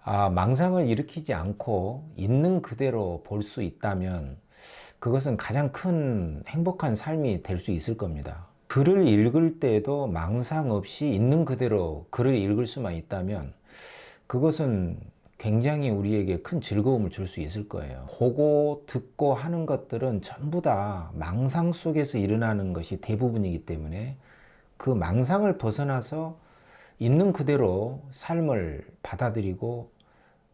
망상을 일으키지 않고 있는 그대로 볼 수 있다면 그것은 가장 큰 행복한 삶이 될 수 있을 겁니다. 글을 읽을 때에도 망상 없이 있는 그대로 글을 읽을 수만 있다면 그것은 굉장히 우리에게 큰 즐거움을 줄 수 있을 거예요. 보고 듣고 하는 것들은 전부 다 망상 속에서 일어나는 것이 대부분이기 때문에 그 망상을 벗어나서 있는 그대로 삶을 받아들이고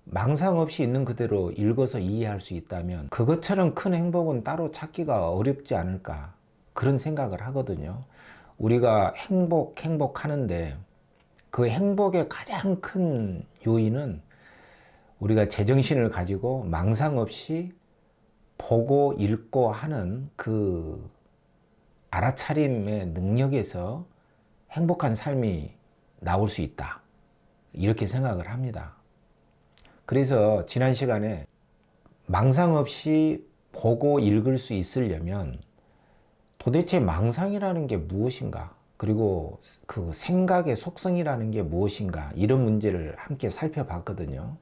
망상 없이 있는 그대로 읽어서 이해할 수 있다면 그것처럼 큰 행복은 따로 찾기가 어렵지 않을까, 그런 생각을 하거든요. 우리가 행복하는데 그 행복의 가장 큰 요인은 우리가 제정신을 가지고 망상 없이 보고 읽고 하는 그 알아차림의 능력에서 행복한 삶이 나올 수 있다, 이렇게 생각을 합니다. 그래서 지난 시간에 망상 없이 보고 읽을 수 있으려면 도대체 망상이라는 게 무엇인가, 그리고 그 생각의 속성이라는 게 무엇인가, 이런 문제를 함께 살펴봤거든요.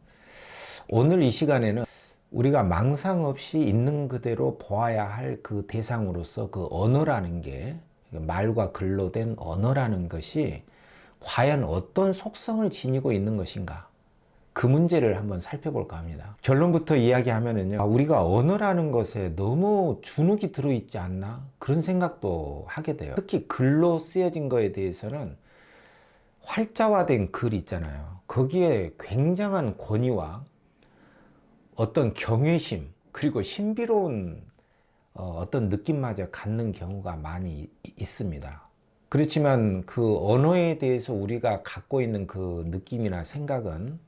오늘 이 시간에는 우리가 망상 없이 있는 그대로 보아야 할 그 대상으로서 그 언어라는 게, 말과 글로 된 언어라는 것이 과연 어떤 속성을 지니고 있는 것인가, 그 문제를 한번 살펴볼까 합니다. 결론부터 이야기하면은요, 우리가 언어라는 것에 너무 주눅이 들어있지 않나, 그런 생각도 하게 돼요. 특히 글로 쓰여진 거에 대해서는 활자화된 글 있잖아요. 거기에 굉장한 권위와 어떤 경외심, 그리고 신비로운 어떤 느낌마저 갖는 경우가 많이 있습니다. 그렇지만 그 언어에 대해서 우리가 갖고 있는 그 느낌이나 생각은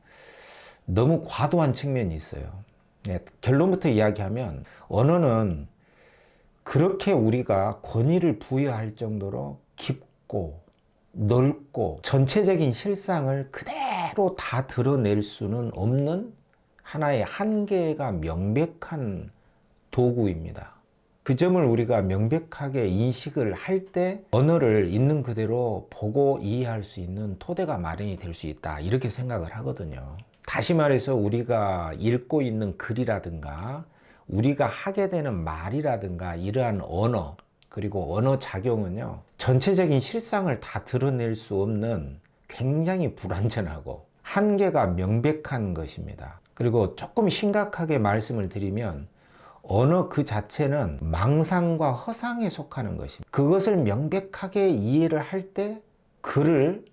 너무 과도한 측면이 있어요. 결론부터 이야기하면 언어는 그렇게 우리가 권위를 부여할 정도로 깊고 넓고 전체적인 실상을 그대로 다 드러낼 수는 없는 하나의 한계가 명백한 도구입니다. 그 점을 우리가 명백하게 인식을 할 때 언어를 있는 그대로 보고 이해할 수 있는 토대가 마련이 될 수 있다, 이렇게 생각을 하거든요. 다시 말해서 우리가 읽고 있는 글이라든가 우리가 하게 되는 말이라든가 이러한 언어, 그리고 언어 작용은요, 전체적인 실상을 다 드러낼 수 없는 굉장히 불완전하고 한계가 명백한 것입니다. 그리고 조금 심각하게 말씀을 드리면 언어 그 자체는 망상과 허상에 속하는 것입니다. 그것을 명백하게 이해를 할 때 글을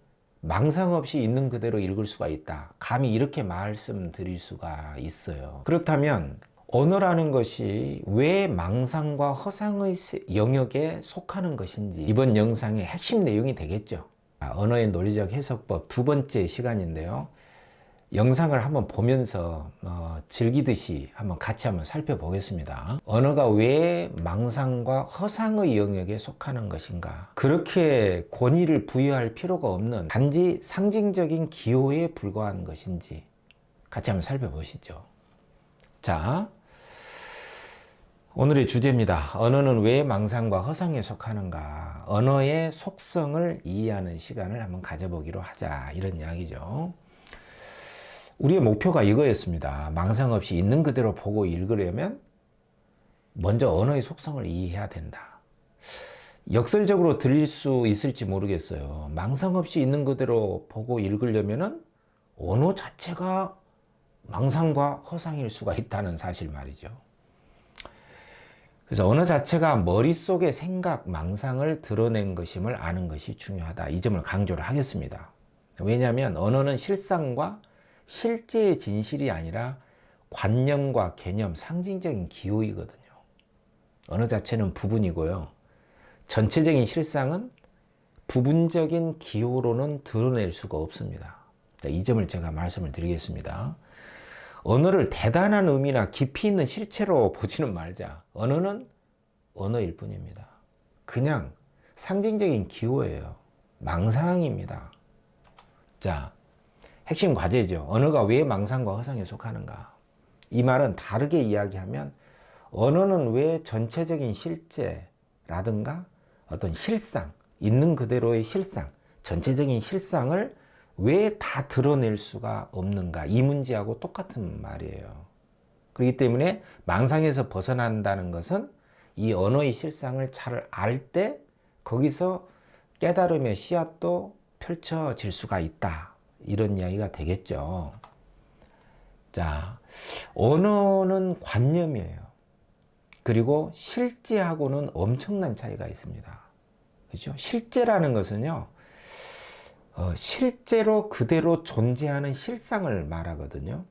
망상 없이 있는 그대로 읽을 수가 있다, 감히 이렇게 말씀드릴 수가 있어요. 그렇다면 언어라는 것이 왜 망상과 허상의 영역에 속하는 것인지 이번 영상의 핵심 내용이 되겠죠. 언어의 논리적 해석법 두 번째 시간인데요. 영상을 한번 보면서 즐기듯이 같이 한번 살펴보겠습니다. 언어가 왜 망상과 허상의 영역에 속하는 것인가? 그렇게 권위를 부여할 필요가 없는 단지 상징적인 기호에 불과한 것인지 같이 한번 살펴보시죠. 자, 오늘의 주제입니다. 언어는 왜 망상과 허상에 속하는가? 언어의 속성을 이해하는 시간을 한번 가져보기로 하자, 이런 이야기죠. 우리의 목표가 이거였습니다. 망상 없이 있는 그대로 보고 읽으려면 먼저 언어의 속성을 이해해야 된다. 역설적으로 들릴 수 있을지 모르겠어요. 망상 없이 있는 그대로 보고 읽으려면 언어 자체가 망상과 허상일 수가 있다는 사실 말이죠. 그래서 언어 자체가 머릿속의 생각, 망상을 드러낸 것임을 아는 것이 중요하다, 이 점을 강조를 하겠습니다. 왜냐하면 언어는 실상과 실제의 진실이 아니라 관념과 개념, 상징적인 기호이거든요. 언어 자체는 부분이고요, 전체적인 실상은 부분적인 기호로는 드러낼 수가 없습니다. 이 점을 제가 말씀을 드리겠습니다. 언어를 대단한 의미나 깊이 있는 실체로 보지는 말자. 언어는 언어일 뿐입니다. 그냥 상징적인 기호예요. 망상입니다. 자, 핵심 과제죠. 언어가 왜 망상과 허상에 속하는가? 이 말은 다르게 이야기하면 언어는 왜 전체적인 실제라든가 어떤 실상, 있는 그대로의 실상, 전체적인 실상을 왜 다 드러낼 수가 없는가? 이 문제하고 똑같은 말이에요. 그렇기 때문에 망상에서 벗어난다는 것은 이 언어의 실상을 잘 알 때 거기서 깨달음의 씨앗도 펼쳐질 수가 있다. 이런 이야기가 되겠죠. 자, 언어는 관념이에요. 그리고 실제하고는 엄청난 차이가 있습니다. 그렇죠? 실제라는 것은요, 실제로 그대로 존재하는 실상을 말하거든요.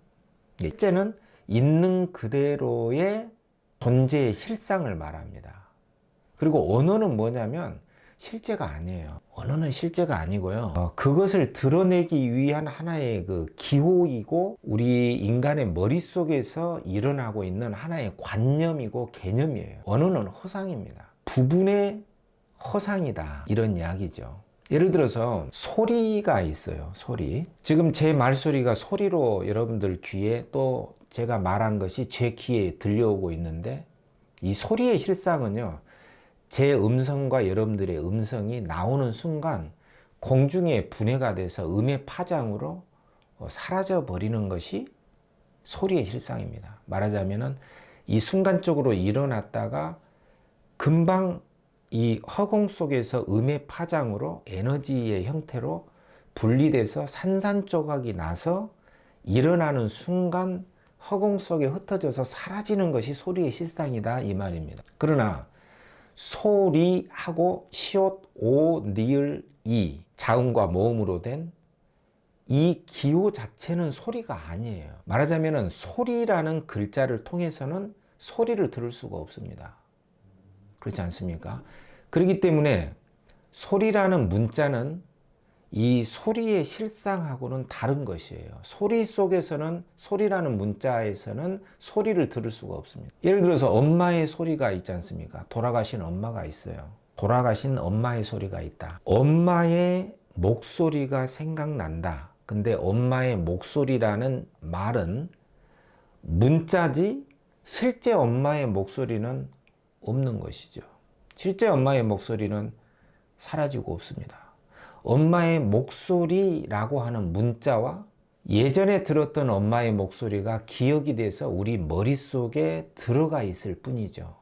실제는 있는 그대로의 존재의 실상을 말합니다. 그리고 언어는 뭐냐면 실제가 아니에요. 언어는 실제가 아니고요. 그것을 드러내기 위한 하나의 그 기호이고 우리 인간의 머릿속에서 일어나고 있는 하나의 관념이고 개념이에요. 언어는 허상입니다. 부분의 허상이다. 이런 이야기죠. 예를 들어서 소리가 있어요. 소리. 지금 제 말소리가 소리로 여러분들 귀에 또 제가 말한 것이 제 귀에 들려오고 있는데 이 소리의 실상은요. 제 음성과 여러분들의 음성이 나오는 순간 공중에 분해가 돼서 음의 파장으로 사라져 버리는 것이 소리의 실상입니다. 말하자면은 이 순간적으로 일어났다가 금방 이 허공 속에서 음의 파장으로 에너지의 형태로 분리돼서 산산조각이 나서 일어나는 순간 허공 속에 흩어져서 사라지는 것이 소리의 실상이다 이 말입니다. 그러나 소리하고 시옷 오 니을 이 자음과 모음으로 된 이 기호 자체는 소리가 아니에요. 말하자면 소리라는 글자를 통해서는 소리를 들을 수가 없습니다. 그렇지 않습니까? 그렇기 때문에 소리라는 문자는 이 소리의 실상하고는 다른 것이에요. 소리 속에서는 소리라는 문자에서는 소리를 들을 수가 없습니다. 예를 들어서 엄마의 소리가 있지 않습니까? 돌아가신 엄마가 있어요. 돌아가신 엄마의 소리가 있다. 엄마의 목소리가 생각난다. 근데 엄마의 목소리라는 말은 문자지 실제 엄마의 목소리는 없는 것이죠. 실제 엄마의 목소리는 사라지고 없습니다. 엄마의 목소리라고 하는 문자와 예전에 들었던 엄마의 목소리가 기억이 돼서 우리 머릿속에 들어가 있을 뿐이죠.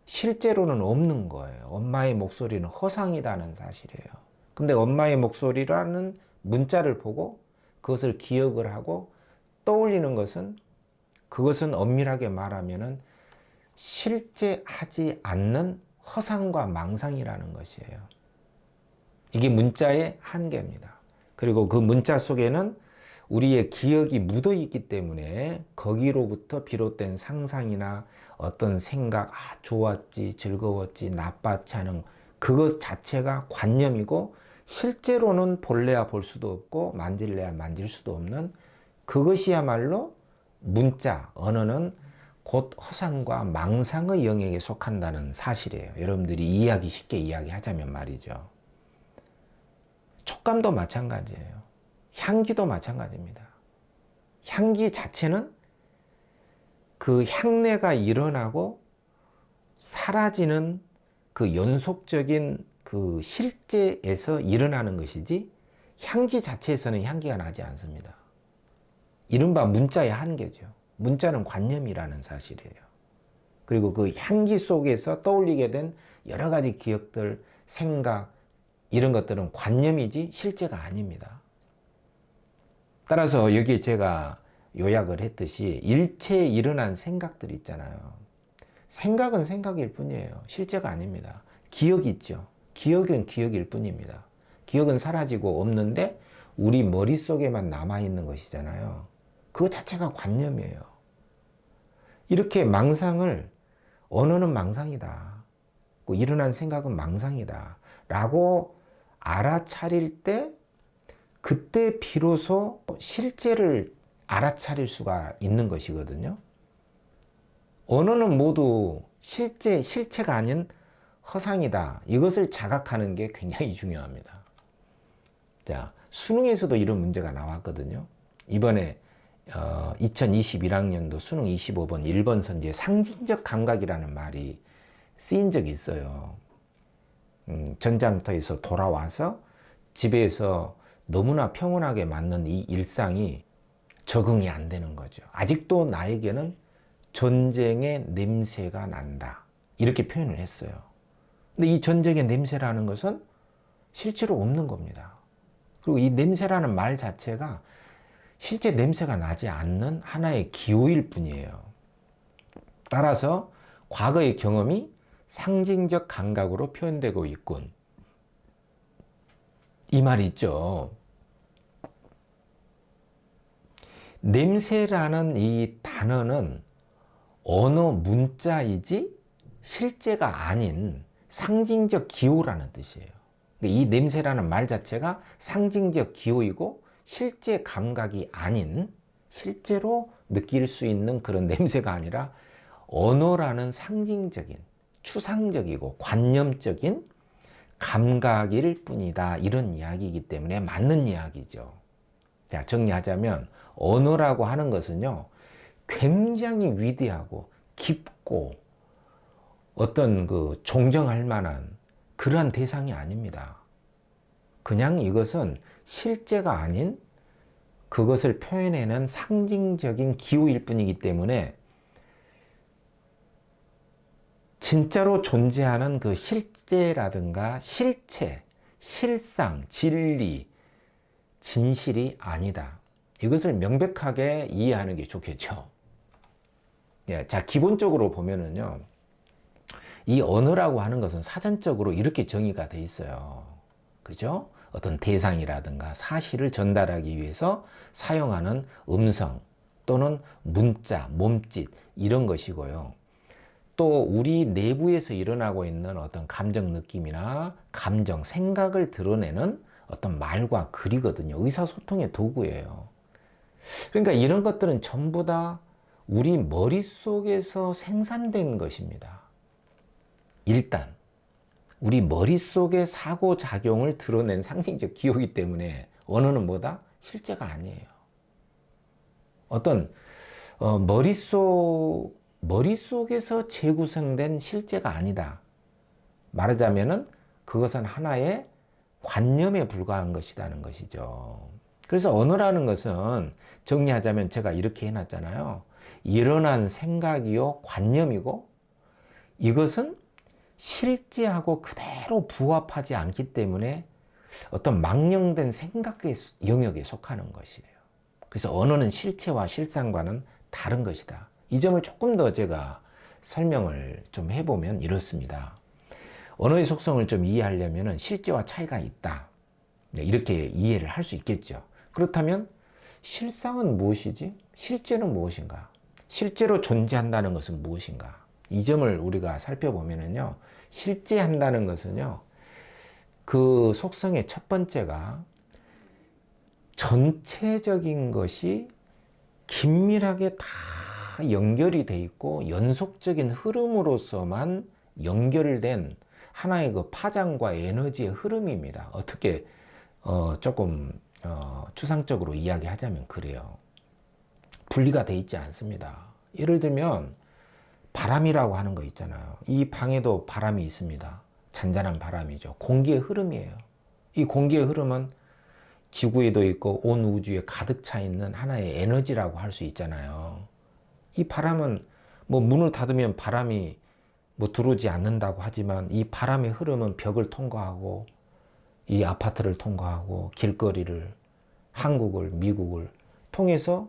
실제로는 없는 거예요. 엄마의 목소리는 허상이라는 사실이에요. 근데 엄마의 목소리라는 문자를 보고 그것을 기억을 하고 떠올리는 것은 그것은 엄밀하게 말하면은 실제 하지 않는 허상과 망상이라는 것이에요. 이게 문자의 한계입니다. 그리고 그 문자 속에는 우리의 기억이 묻어 있기 때문에 거기로부터 비롯된 상상이나 어떤 생각, 좋았지, 즐거웠지, 나빴지 하는 그것 자체가 관념이고 실제로는 볼래야 볼 수도 없고 만질래야 만질 수도 없는 그것이야말로 문자, 언어는 곧 허상과 망상의 영역에 속한다는 사실이에요. 여러분들이 이해하기 쉽게 이야기하자면 말이죠. 촉감도 마찬가지예요. 향기도 마찬가지입니다. 향기 자체는 그 향내가 일어나고 사라지는 그 연속적인 그 실제에서 일어나는 것이지 향기 자체에서는 향기가 나지 않습니다. 이른바 문자의 한계죠. 문자는 관념이라는 사실이에요. 그리고 그 향기 속에서 떠올리게 된 여러 가지 기억들, 생각, 이런 것들은 관념이지 실제가 아닙니다. 따라서 여기 제가 요약을 했듯이 일체에 일어난 생각들 있잖아요. 생각은 생각일 뿐이에요. 실제가 아닙니다. 기억이 있죠. 기억은 기억일 뿐입니다. 기억은 사라지고 없는데 우리 머릿속에만 남아있는 것이잖아요. 그거 자체가 관념이에요. 이렇게 망상을 언어는 망상이다. 일어난 생각은 망상이다. 라고 알아차릴 때 그때 비로소 실제를 알아차릴 수가 있는 것이거든요. 언어는 모두 실체가 아닌 허상이다. 이것을 자각하는 게 굉장히 중요합니다. 자, 수능에서도 이런 문제가 나왔거든요. 이번에 2021학년도 수능 25번 1번 선지에 상징적 감각이라는 말이 쓰인 적이 있어요. 전장터에서 돌아와서 집에서 너무나 평온하게 맞는 이 일상이 적응이 안 되는 거죠. 아직도 나에게는 전쟁의 냄새가 난다. 이렇게 표현을 했어요. 근데 이 전쟁의 냄새라는 것은 실제로 없는 겁니다. 그리고 이 냄새라는 말 자체가 실제 냄새가 나지 않는 하나의 기호일 뿐이에요. 따라서 과거의 경험이 상징적 감각으로 표현되고 있군. 이 말이 있죠. 냄새라는 이 단어는 언어 문자이지 실제가 아닌 상징적 기호라는 뜻이에요. 이 냄새라는 말 자체가 상징적 기호이고 실제 감각이 아닌 실제로 느낄 수 있는 그런 냄새가 아니라 언어라는 상징적인 추상적이고 관념적인 감각일 뿐이다. 이런 이야기이기 때문에 맞는 이야기죠. 자, 정리하자면 언어라고 하는 것은요, 굉장히 위대하고 깊고 어떤 그 존경할 만한 그러한 대상이 아닙니다. 그냥 이것은 실제가 아닌 그것을 표현해낸 상징적인 기호일 뿐이기 때문에 진짜로 존재하는 그 실제라든가 실체, 실상, 진리, 진실이 아니다. 이것을 명백하게 이해하는 게 좋겠죠. 예, 자, 기본적으로 보면은요, 이 언어라고 하는 것은 사전적으로 이렇게 정의가 돼 있어요. 그죠? 어떤 대상이라든가 사실을 전달하기 위해서 사용하는 음성 또는 문자, 몸짓 이런 것이고요. 또 우리 내부에서 일어나고 있는 어떤 감정 느낌이나 감정, 생각을 드러내는 어떤 말과 글이거든요. 의사소통의 도구예요. 그러니까 이런 것들은 전부 다 우리 머릿속에서 생산된 것입니다. 일단 우리 머릿속의 사고작용을 드러낸 상징적 기호이기 때문에 언어는 뭐다? 실제가 아니에요. 어떤 머릿속에서 재구성된 실제가 아니다. 말하자면은 그것은 하나의 관념에 불과한 것이라는 것이죠. 그래서 언어라는 것은 정리하자면 제가 이렇게 해놨잖아요. 일어난 생각이요 관념이고 이것은 실제하고 그대로 부합하지 않기 때문에 어떤 망령된 생각의 영역에 속하는 것이에요. 그래서 언어는 실체와 실상과는 다른 것이다. 이 점을 조금 더 제가 설명을 좀 해보면 이렇습니다. 언어의 속성을 좀 이해하려면 실제와 차이가 있다. 이렇게 이해를 할 수 있겠죠. 그렇다면 실상은 무엇이지? 실제는 무엇인가? 실제로 존재한다는 것은 무엇인가? 이 점을 우리가 살펴보면요. 실제한다는 것은요. 그 속성의 첫 번째가 전체적인 것이 긴밀하게 다 연결이 돼 있고 연속적인 흐름으로서만 연결된 하나의 그 파장과 에너지의 흐름입니다. 어떻게 조금 추상적으로 이야기하자면 그래요. 분리가 돼 있지 않습니다. 예를 들면 바람이라고 하는 거 있잖아요. 이 방에도 바람이 있습니다. 잔잔한 바람이죠. 공기의 흐름이에요. 이 공기의 흐름은 지구에도 있고 온 우주에 가득 차 있는 하나의 에너지라고 할 수 있잖아요. 이 바람은 뭐 문을 닫으면 바람이 뭐 들어오지 않는다고 하지만 이 바람의 흐름은 벽을 통과하고 이 아파트를 통과하고 길거리를 한국을 미국을 통해서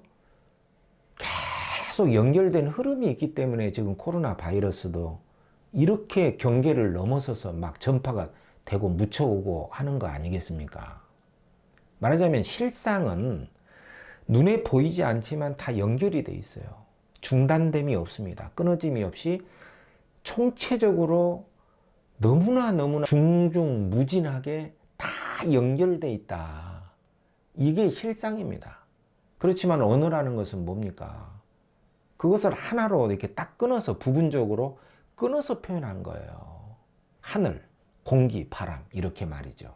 계속 연결된 흐름이 있기 때문에 지금 코로나 바이러스도 이렇게 경계를 넘어서서 막 전파가 되고 묻혀오고 하는 거 아니겠습니까? 말하자면 실상은 눈에 보이지 않지만 다 연결이 돼 있어요. 중단됨이 없습니다. 끊어짐이 없이 총체적으로 너무나 중중무진하게 다 연결돼 있다. 이게 실상입니다. 그렇지만 언어라는 것은 뭡니까? 그것을 하나로 이렇게 딱 끊어서 부분적으로 끊어서 표현한 거예요. 하늘, 공기, 바람 이렇게 말이죠.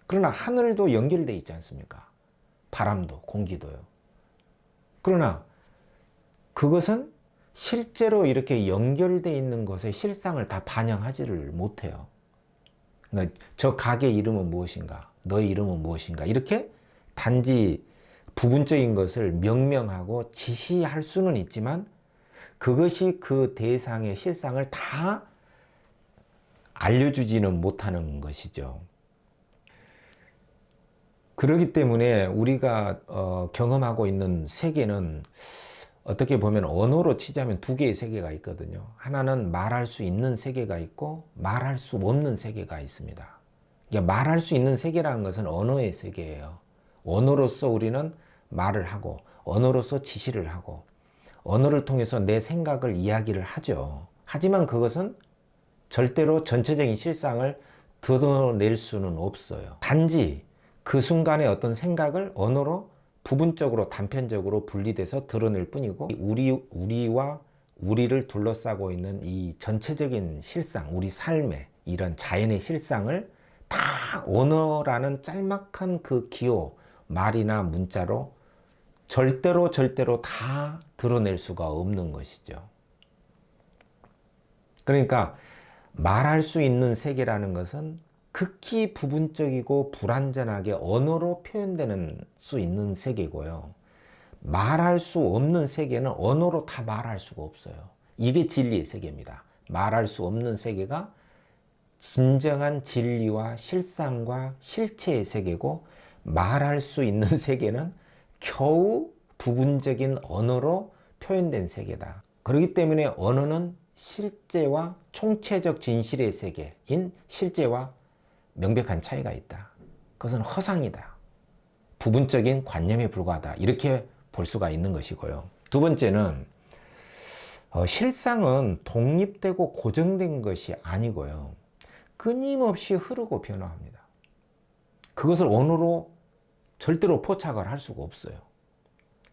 그러나 하늘도 연결돼 있지 않습니까? 바람도, 공기도요. 그러나 그것은 실제로 이렇게 연결돼 있는 것의 실상을 다 반영하지를 못해요. 그러니까 저 가게 이름은 무엇인가? 너의 이름은 무엇인가? 이렇게 단지 부분적인 것을 명명하고 지시할 수는 있지만 그것이 그 대상의 실상을 다 알려주지는 못하는 것이죠. 그렇기 때문에 우리가 경험하고 있는 세계는 어떻게 보면 언어로 치자면 두 개의 세계가 있거든요. 하나는 말할 수 있는 세계가 있고 말할 수 없는 세계가 있습니다. 그러니까 말할 수 있는 세계라는 것은 언어의 세계예요. 언어로서 우리는 말을 하고 언어로서 지시를 하고 언어를 통해서 내 생각을 이야기를 하죠. 하지만 그것은 절대로 전체적인 실상을 드러낼 수는 없어요. 단지 그 순간의 어떤 생각을 언어로 부분적으로 단편적으로 분리돼서 드러낼 뿐이고 우리와 우리를 둘러싸고 있는 이 전체적인 실상, 우리 삶의 이런 자연의 실상을 다 언어라는 짤막한 그 기호, 말이나 문자로 절대로 다 드러낼 수가 없는 것이죠. 그러니까 말할 수 있는 세계라는 것은 극히 부분적이고 불완전하게 언어로 표현되는 수 있는 세계고요. 말할 수 없는 세계는 언어로 다 말할 수가 없어요. 이게 진리의 세계입니다. 말할 수 없는 세계가 진정한 진리와 실상과 실체의 세계고, 말할 수 있는 세계는 겨우 부분적인 언어로 표현된 세계다. 그렇기 때문에 언어는 실제와 총체적 진실의 세계인 실제와 명백한 차이가 있다. 그것은 허상이다. 부분적인 관념에 불과하다. 이렇게 볼 수가 있는 것이고요. 두 번째는 실상은 독립되고 고정된 것이 아니고요. 끊임없이 흐르고 변화합니다. 그것을 언어로 절대로 포착을 할 수가 없어요.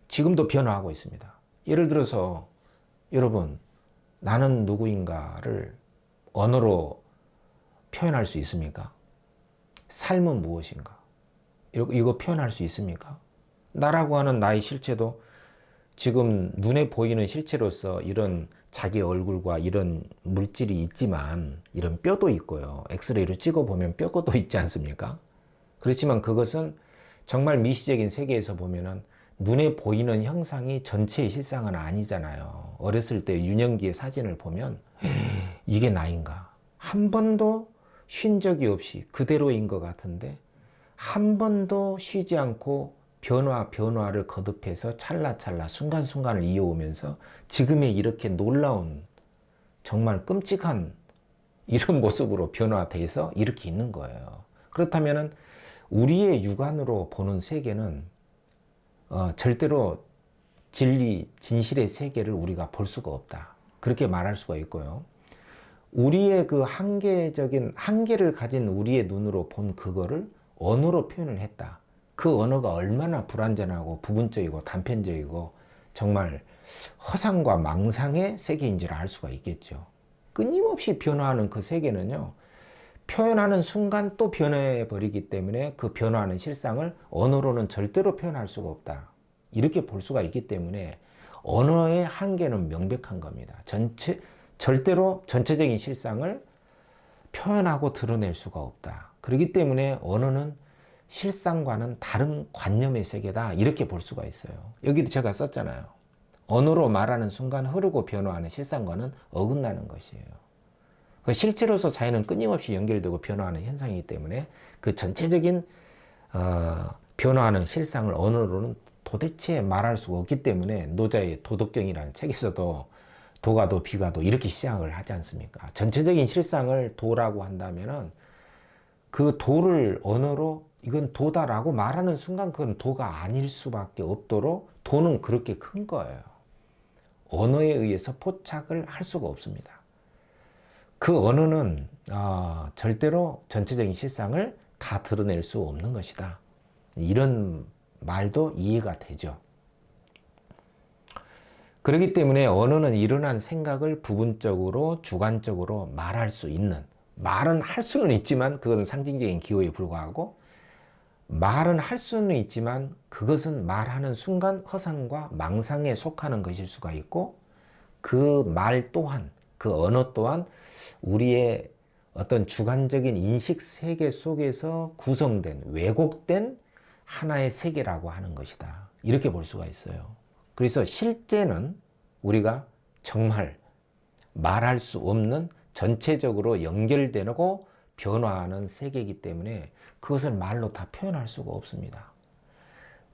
지금도 변화하고 있습니다. 예를 들어서 여러분, 나는 누구인가를 언어로 표현할 수 있습니까? 삶은 무엇인가? 이거 표현할 수 있습니까? 나라고 하는 나의 실체도 지금 눈에 보이는 실체로서 이런 자기 얼굴과 이런 물질이 있지만 이런 뼈도 있고요. 엑스레이로 찍어보면 뼈도 있지 않습니까? 그렇지만 그것은 정말 미시적인 세계에서 보면은 눈에 보이는 형상이 전체의 실상은 아니잖아요. 어렸을 때 유년기의 사진을 보면 이게 나인가? 한 번도 쉰 적이 없이 그대로인 것 같은데 한 번도 쉬지 않고 변화를 거듭해서 찰나찰나 순간순간을 이어오면서 지금의 이렇게 놀라운 정말 끔찍한 이런 모습으로 변화돼서 이렇게 있는 거예요. 그렇다면 우리의 육안으로 보는 세계는 절대로 진리, 진실의 세계를 우리가 볼 수가 없다. 그렇게 말할 수가 있고요. 우리의 그 한계를 가진 우리의 눈으로 본 그거를 언어로 표현을 했다. 그 언어가 얼마나 불완전하고 부분적이고 단편적이고 정말 허상과 망상의 세계인지를 알 수가 있겠죠. 끊임없이 변화하는 그 세계는요, 표현하는 순간 또 변해버리기 때문에 그 변화하는 실상을 언어로는 절대로 표현할 수가 없다. 이렇게 볼 수가 있기 때문에 언어의 한계는 명백한 겁니다. 절대로 전체적인 실상을 표현하고 드러낼 수가 없다. 그렇기 때문에 언어는 실상과는 다른 관념의 세계다. 이렇게 볼 수가 있어요. 여기도 제가 썼잖아요. 언어로 말하는 순간 흐르고 변화하는 실상과는 어긋나는 것이에요. 실체로서 자연은 끊임없이 연결되고 변화하는 현상이기 때문에 그 전체적인 변화하는 실상을 언어로는 도대체 말할 수가 없기 때문에 노자의 도덕경이라는 책에서도 도가도 비가도 이렇게 시작을 하지 않습니까? 전체적인 실상을 도라고 한다면은 그 도를 언어로 이건 도다라고 말하는 순간 그건 도가 아닐 수밖에 없도록 도는 그렇게 큰 거예요. 언어에 의해서 포착을 할 수가 없습니다. 그 언어는 절대로 전체적인 실상을 다 드러낼 수 없는 것이다. 이런 말도 이해가 되죠. 그렇기 때문에 언어는 일어난 생각을 부분적으로 주관적으로 말할 수 있는, 말은 할 수는 있지만 그것은 상징적인 기호에 불과하고, 말은 할 수는 있지만 그것은 말하는 순간 허상과 망상에 속하는 것일 수가 있고, 그 말 또한, 그 언어 또한 우리의 어떤 주관적인 인식 세계 속에서 구성된, 왜곡된 하나의 세계라고 하는 것이다. 이렇게 볼 수가 있어요. 그래서 실제는 우리가 정말 말할 수 없는 전체적으로 연결되고 변화하는 세계이기 때문에 그것을 말로 다 표현할 수가 없습니다.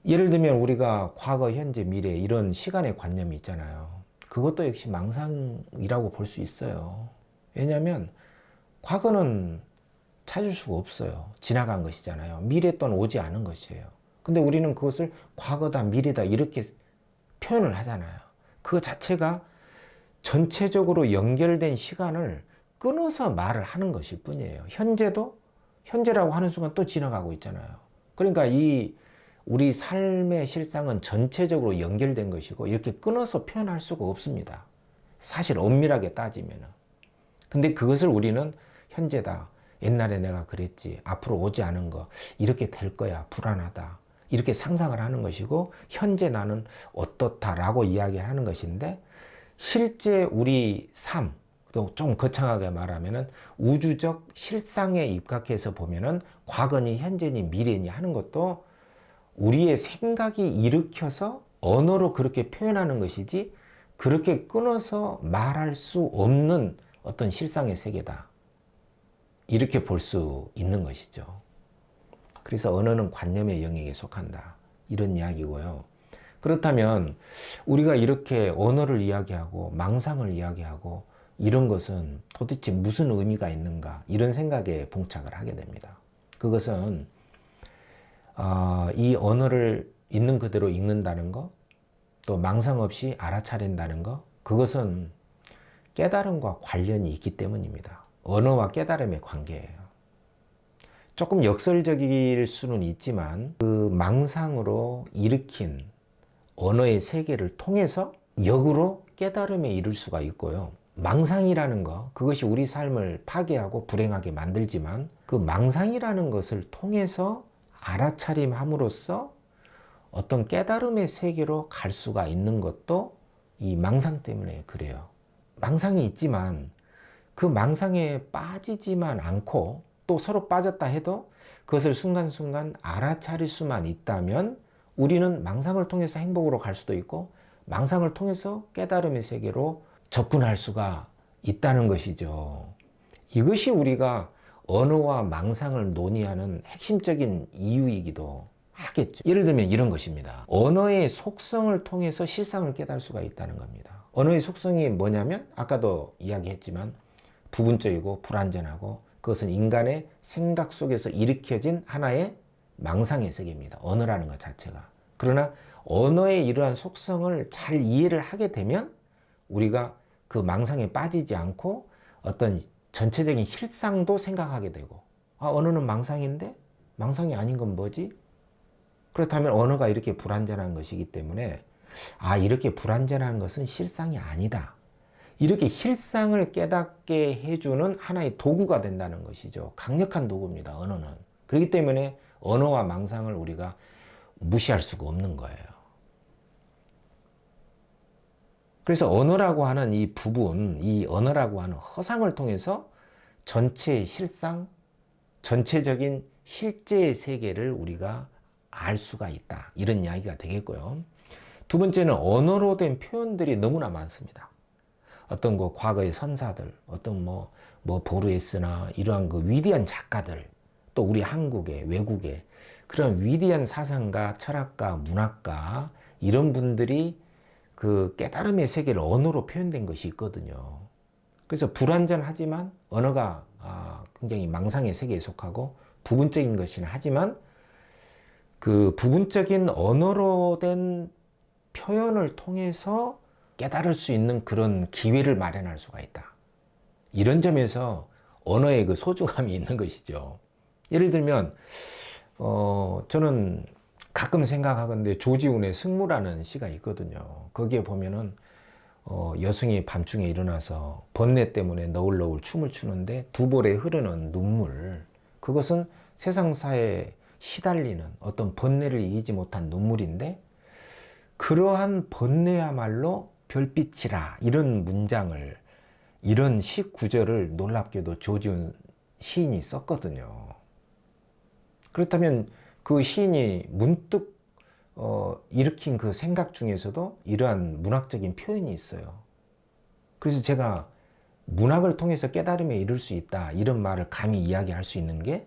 예를 들면 우리가 과거, 현재, 미래 이런 시간의 관념이 있잖아요. 그것도 역시 망상이라고 볼 수 있어요. 왜냐하면 과거는 찾을 수가 없어요. 지나간 것이잖아요. 미래 또한 오지 않은 것이에요. 근데 우리는 그것을 과거다, 미래다 이렇게 표현을 하잖아요. 그거 자체가 전체적으로 연결된 시간을 끊어서 말을 하는 것일 뿐이에요. 현재도 현재라고 하는 순간 또 지나가고 있잖아요. 그러니까 이 우리 삶의 실상은 전체적으로 연결된 것이고 이렇게 끊어서 표현할 수가 없습니다. 사실 엄밀하게 따지면은. 근데 그것을 우리는 현재다. 옛날에 내가 그랬지. 앞으로 오지 않은 거. 이렇게 될 거야. 불안하다. 이렇게 상상을 하는 것이고 현재 나는 어떻다라고 이야기를 하는 것인데 실제 우리 삶, 또 좀 거창하게 말하면은 우주적 실상에 입각해서 보면은 과거니 현재니 미래니 하는 것도 우리의 생각이 일으켜서 언어로 그렇게 표현하는 것이지 그렇게 끊어서 말할 수 없는 어떤 실상의 세계다. 이렇게 볼 수 있는 것이죠. 그래서 언어는 관념의 영역에 속한다. 이런 이야기고요. 그렇다면 우리가 이렇게 언어를 이야기하고 망상을 이야기하고 이런 것은 도대체 무슨 의미가 있는가 이런 생각에 봉착을 하게 됩니다. 그것은 이 언어를 있는 그대로 읽는다는 것, 또 망상 없이 알아차린다는 것, 그것은 깨달음과 관련이 있기 때문입니다. 언어와 깨달음의 관계예요. 조금 역설적일 수는 있지만 그 망상으로 일으킨 언어의 세계를 통해서 역으로 깨달음에 이를 수가 있고요. 망상이라는 것, 그것이 우리 삶을 파괴하고 불행하게 만들지만 그 망상이라는 것을 통해서 알아차림함으로써 어떤 깨달음의 세계로 갈 수가 있는 것도 이 망상 때문에 그래요. 망상이 있지만 그 망상에 빠지지만 않고 또 서로 빠졌다 해도 그것을 순간순간 알아차릴 수만 있다면 우리는 망상을 통해서 행복으로 갈 수도 있고 망상을 통해서 깨달음의 세계로 접근할 수가 있다는 것이죠. 이것이 우리가 언어와 망상을 논의하는 핵심적인 이유이기도 하겠죠. 예를 들면 이런 것입니다. 언어의 속성을 통해서 실상을 깨달을 수가 있다는 겁니다. 언어의 속성이 뭐냐면 아까도 이야기했지만 부분적이고 불완전하고 그것은 인간의 생각 속에서 일으켜진 하나의 망상의 세계입니다. 언어라는 것 자체가. 그러나 언어의 이러한 속성을 잘 이해를 하게 되면 우리가 그 망상에 빠지지 않고 어떤 전체적인 실상도 생각하게 되고 언어는 망상인데 망상이 아닌 건 뭐지? 그렇다면 언어가 이렇게 불완전한 것이기 때문에 이렇게 불완전한 것은 실상이 아니다. 이렇게 실상을 깨닫게 해주는 하나의 도구가 된다는 것이죠. 강력한 도구입니다. 언어는. 그렇기 때문에 언어와 망상을 우리가 무시할 수가 없는 거예요. 그래서 언어라고 하는 이 부분, 이 언어라고 하는 허상을 통해서 전체의 실상, 전체적인 실제의 세계를 우리가 알 수가 있다. 이런 이야기가 되겠고요. 두 번째는 언어로 된 표현들이 너무나 많습니다. 어떤 그 과거의 선사들, 어떤 뭐 보르헤스나 이러한 그 위대한 작가들, 또 우리 한국의, 외국의 그런 위대한 사상가, 철학가, 문학가 이런 분들이 그 깨달음의 세계를 언어로 표현된 것이 있거든요. 그래서 불완전하지만 언어가 굉장히 망상의 세계에 속하고 부분적인 것이긴 하지만 그 부분적인 언어로 된 표현을 통해서 깨달을 수 있는 그런 기회를 마련할 수가 있다. 이런 점에서 언어의 그 소중함이 있는 것이죠. 예를 들면 저는 가끔 생각하건데 조지훈의 승무라는 시가 있거든요. 거기에 보면은 여성이 밤중에 일어나서 번뇌 때문에 너울너울 춤을 추는데 두 볼에 흐르는 눈물, 그것은 세상사에 시달리는 어떤 번뇌를 이기지 못한 눈물인데 그러한 번뇌야말로 별빛이라 이런 문장을, 이런 시 구절을 놀랍게도 조지훈 시인이 썼거든요. 그렇다면 그 시인이 문득 일으킨 그 생각 중에서도 이러한 문학적인 표현이 있어요. 그래서 제가 문학을 통해서 깨달음에 이를 수 있다, 이런 말을 감히 이야기할 수 있는 게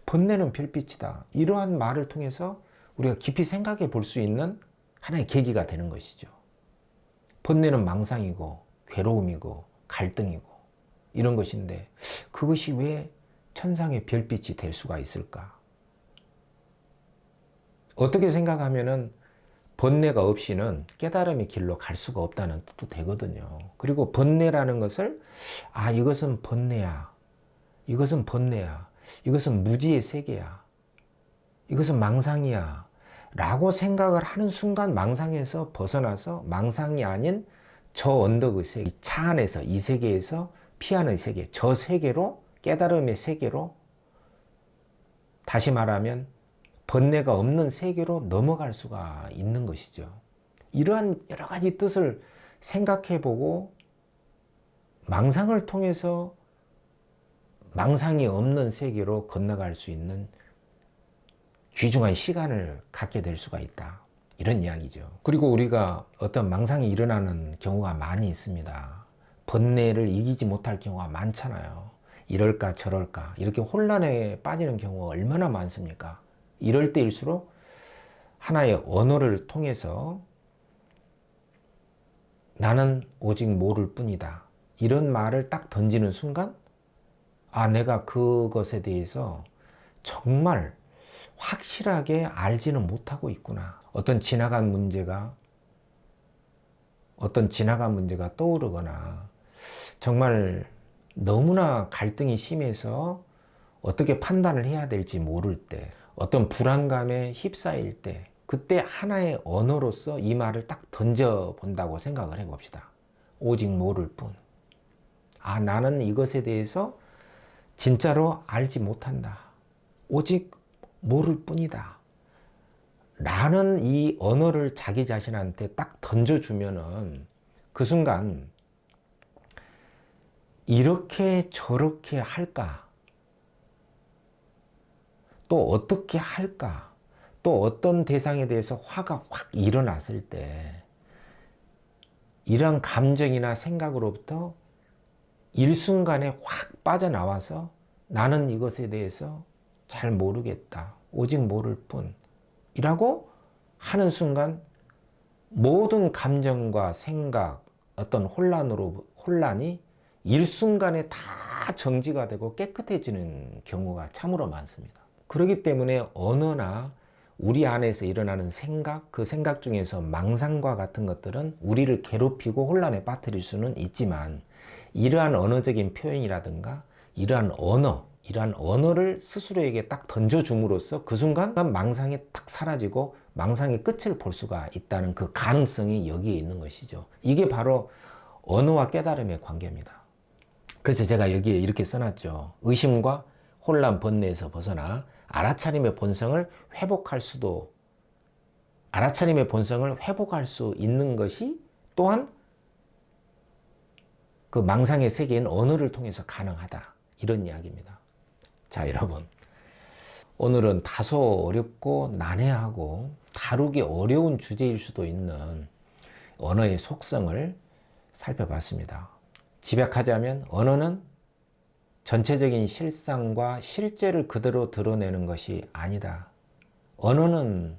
번뇌는 별빛이다, 이러한 말을 통해서 우리가 깊이 생각해 볼 수 있는 하나의 계기가 되는 것이죠. 번뇌는 망상이고 괴로움이고 갈등이고 이런 것인데, 그것이 왜 천상의 별빛이 될 수가 있을까? 어떻게 생각하면은 번뇌가 없이는 깨달음의 길로 갈 수가 없다는 뜻도 되거든요. 그리고 번뇌라는 것을, 이것은 번뇌야, 이것은 번뇌야, 이것은 무지의 세계야, 이것은 망상이야 라고 생각을 하는 순간 망상에서 벗어나서 망상이 아닌 저 언덕의 세계, 이 차 안에서, 이 세계에서 피하는 세계, 저 세계로, 깨달음의 세계로, 다시 말하면 번뇌가 없는 세계로 넘어갈 수가 있는 것이죠. 이러한 여러 가지 뜻을 생각해보고 망상을 통해서 망상이 없는 세계로 건너갈 수 있는 귀중한 시간을 갖게 될 수가 있다, 이런 이야기죠. 그리고 우리가 어떤 망상이 일어나는 경우가 많이 있습니다. 번뇌를 이기지 못할 경우가 많잖아요. 이럴까 저럴까 이렇게 혼란에 빠지는 경우가 얼마나 많습니까? 이럴 때일수록 하나의 언어를 통해서 나는 오직 모를 뿐이다, 이런 말을 딱 던지는 순간, 내가 그것에 대해서 정말 확실하게 알지는 못하고 있구나. 어떤 지나간 문제가 떠오르거나 정말 너무나 갈등이 심해서 어떻게 판단을 해야 될지 모를 때, 어떤 불안감에 휩싸일 때, 그때 하나의 언어로서 이 말을 딱 던져본다고 생각을 해봅시다. 오직 모를 뿐. 나는 이것에 대해서 진짜로 알지 못한다. 오직 모를 뿐이다 라는 이 언어를 자기 자신한테 딱 던져주면은 그 순간 이렇게 저렇게 할까? 또 어떻게 할까? 또 어떤 대상에 대해서 화가 확 일어났을 때 이런 감정이나 생각으로부터 일순간에 확 빠져나와서 나는 이것에 대해서 잘 모르겠다, 오직 모를 뿐 이라고 하는 순간 모든 감정과 생각, 어떤 혼란이 일순간에 다 정지가 되고 깨끗해지는 경우가 참으로 많습니다. 그렇기 때문에 언어나 우리 안에서 일어나는 생각, 그 생각 중에서 망상과 같은 것들은 우리를 괴롭히고 혼란에 빠뜨릴 수는 있지만, 이러한 언어적인 표현이라든가 이러한 언어를 스스로에게 딱 던져줌으로써 그 순간 망상이 딱 사라지고 망상의 끝을 볼 수가 있다는 그 가능성이 여기에 있는 것이죠. 이게 바로 언어와 깨달음의 관계입니다. 그래서 제가 여기에 이렇게 써놨죠. 의심과 혼란, 번뇌에서 벗어나 알아차림의 본성을 회복할 수 있는 것이 또한 그 망상의 세계인 언어를 통해서 가능하다, 이런 이야기입니다. 자, 여러분, 오늘은 다소 어렵고 난해하고 다루기 어려운 주제일 수도 있는 언어의 속성을 살펴봤습니다. 집약하자면 언어는 전체적인 실상과 실제를 그대로 드러내는 것이 아니다. 언어는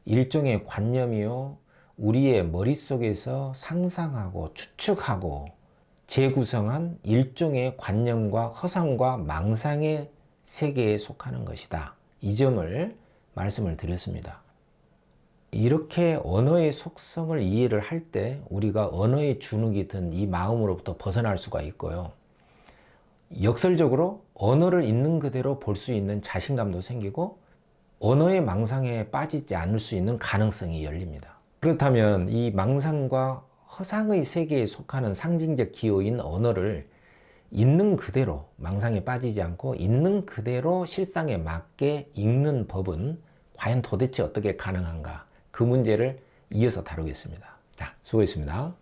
일종의 관념이요, 우리의 머릿속에서 상상하고 추측하고 재구성한 일종의 관념과 허상과 망상의 세계에 속하는 것이다. 이 점을 말씀을 드렸습니다. 이렇게 언어의 속성을 이해를 할 때 우리가 언어의 주눅이 든 이 마음으로부터 벗어날 수가 있고요. 역설적으로 언어를 있는 그대로 볼 수 있는 자신감도 생기고 언어의 망상에 빠지지 않을 수 있는 가능성이 열립니다. 그렇다면 이 망상과 허상의 세계에 속하는 상징적 기호인 언어를 있는 그대로, 망상에 빠지지 않고 있는 그대로 실상에 맞게 읽는 법은 과연 도대체 어떻게 가능한가? 그 문제를 이어서 다루겠습니다. 자, 수고했습니다.